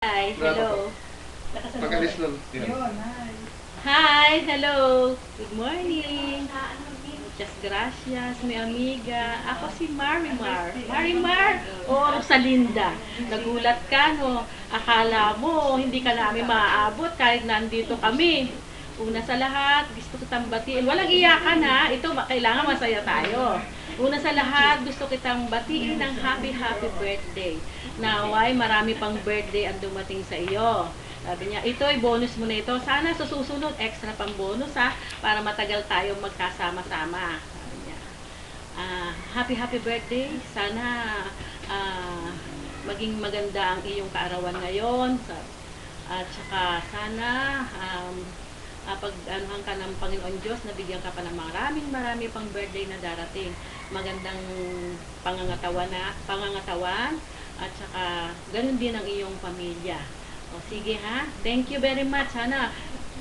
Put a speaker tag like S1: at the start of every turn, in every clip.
S1: Hi, hello.
S2: Pag-alis lang.
S1: Hi, hello. Good morning. Muchas gracias, mi amiga. Ako si Marimar. Marimar o Rosalinda. Nagulat ka, no? Akala mo, hindi ka namin maaabot kahit nandito kami. Una sa lahat, gusto kitang batiin. Walang iyakan ha. Ito, kailangan masaya tayo. Una sa lahat, gusto kitang batiin ng happy birthday. Naway, marami pang birthday ang dumating sa iyo. Sabi niya, ito ay bonus mo na ito. Sana sa susunod, extra pang bonus ha, para matagal tayo magkasama-sama. Sabi niya, happy birthday. Sana maging maganda ang iyong kaarawan ngayon. At saka sana pag-anuhan ka ng Panginoon Diyos, nabigyan ka pa ng maraming pang birthday na darating. Magandang pangangatawan at saka ganun din ang iyong pamilya. O sige ha, thank you very much. Sana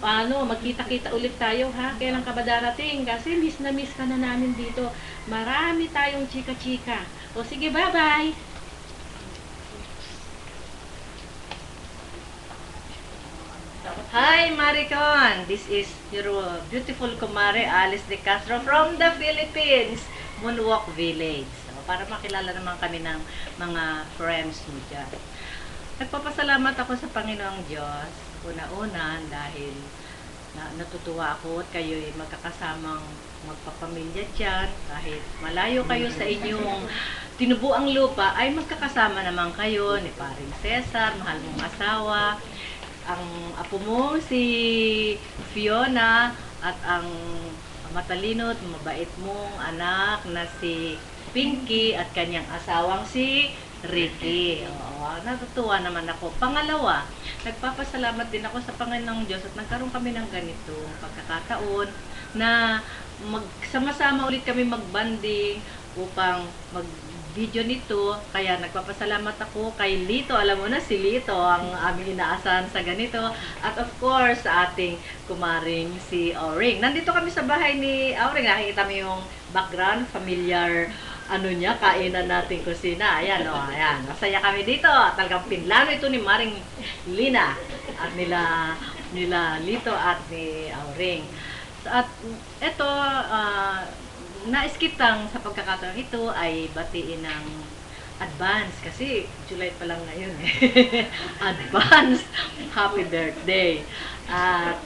S1: magkita-kita ulit tayo ha. Kailan ka ba darating? Kasi miss na miss ka na namin dito. Marami tayong chika-chika. O sige, bye-bye.
S3: Hi Maricon! This is your beautiful kumare Alice De Castro from the Philippines, Moonwalk Village. So, para makilala naman kami ng mga friends mo dyan. Nagpapasalamat ako sa Panginoong Diyos, una-una dahil natutuwa ako at kayo'y magkakasamang magpapamilya dyan. Kahit malayo kayo sa inyong tinubuang lupa, ay magkakasama naman kayo ni Paring Cesar, mahal mong asawa, ang apo mo si Fiona at ang matalino at mabait mong anak na si Pinky at kanyang asawang si Ricky. Oo, natutuwa naman ako. Pangalawa, nagpapasalamat din ako sa Panginoong Diyos at nagkaroon kami ng ganito pagkakataon na magsama-sama ulit kami magbanding upang video nito, kaya nagpapasalamat ako kay Lito. Alam mo na, si Lito ang aming inaasahan sa ganito. At of course, sa ating kumaring si Auring. Nandito kami sa bahay ni Auring. Nakikita mo yung background, familiar niya, kainan nating kusina. Ayan, ayan. Masaya kami dito. Talagang pinlano ito ni Maring Lina at nila Lito at ni Auring. At ito, nais kitang sa pagkakataon ito ay batiin ng advance kasi July pa lang ngayon advance happy birthday at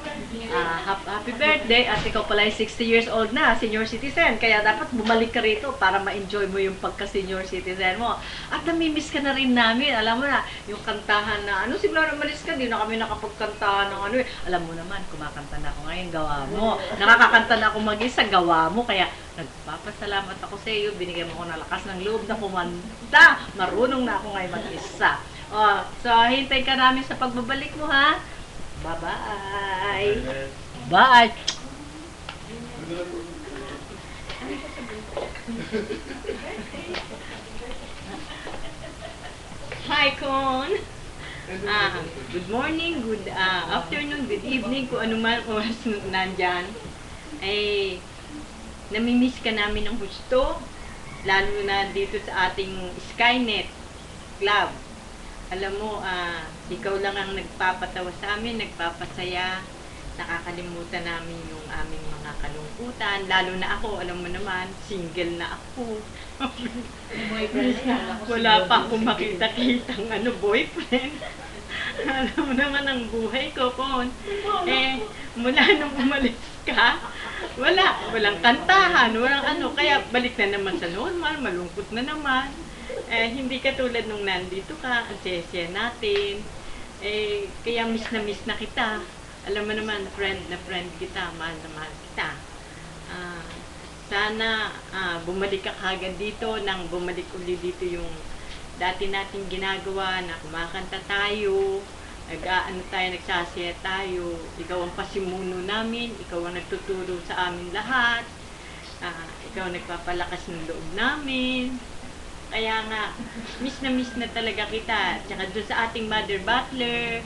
S3: happy birthday at ikaw pala ay 60 years old na, senior citizen, kaya dapat bumalik ka rito para ma-enjoy mo yung pagka-senior citizen mo at namimiss ka na rin namin. Alam mo na, yung kantahan na simula na malis ka, di na kami nakapagkantahan ng alam mo naman, kumakanta na ako ngayon, gawa mo, nakakakanta na ako mag-isa, gawa mo, kaya nagpapasalamat ako sa iyo, binigyan mo ko ng lakas ng loob na kumanta, marunong na ako ngayon mag-isa. So hintay ka namin sa pagbabalik mo ha. Bye-bye. Bye.
S1: Hi, Con. Good morning, good afternoon, good evening, kung ano man oras nandyan. Ay, namimiss ka namin ng husto, lalo na dito sa ating Skynet Club. Alam mo, ikaw lang ang nagpapatawa sa amin, nagpapasaya, nakakalimutan namin yung aming mga kalungkutan, lalo na ako, alam mo naman, single na ako. Wala pa akong makita-kitang boyfriend. Alam mo naman ang buhay ko, Kon. Mula nung umalis ka, walang kantahan, walang kaya balik na naman sa normal, malungkot na naman. Hindi katulad nung nandito ka, ang sesya natin. Kaya miss na kita. Alam mo naman, friend na friend kita, mahal na mahal kita. Sana bumalik ka kagad dito, nang bumalik uli dito yung dati nating ginagawa na kumakanta tayo, nagsasaya tayo. Ikaw ang pasimuno namin, ikaw ang nagtuturo sa amin lahat. Ikaw ang nagpapalakas ng loob namin. Kaya nga, miss na talaga kita. Tsaka doon sa ating Mother Butler,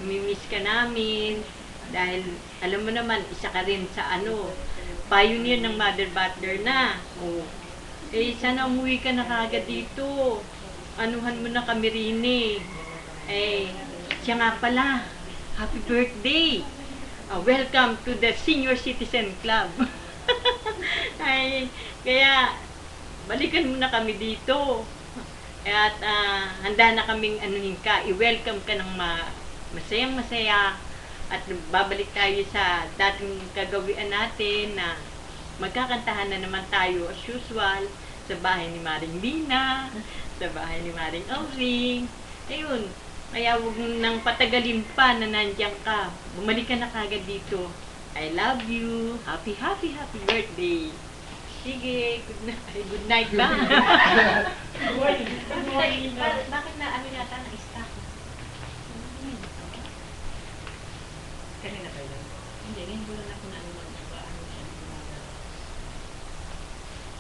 S1: mimiss ka namin. Dahil, alam mo naman, isa ka rin sa pioneer ng Mother Butler na. Sana umuwi ka na kagad dito. Anuhan mo na kami rin
S3: siya nga pala, happy birthday! Welcome to the Senior Citizen Club. Ay, kaya, balikan mo na kami dito. At handa na kaming anuhin ka, i-welcome ka ng masayang-masaya. At babalik tayo sa dating kagawian natin na magkakantahan na naman tayo as usual sa bahay ni Maring Lina, sa bahay ni Maring Alving. Ayun, kaya huwag nang patagalin pa na nandiyan ka. Bumalik ka na kagad dito. I love you. Happy birthday. Sige, good night ba? Bakit na ano yata na stock? Kanina pa yun? Hindi, ngayon ko lang ako na ano.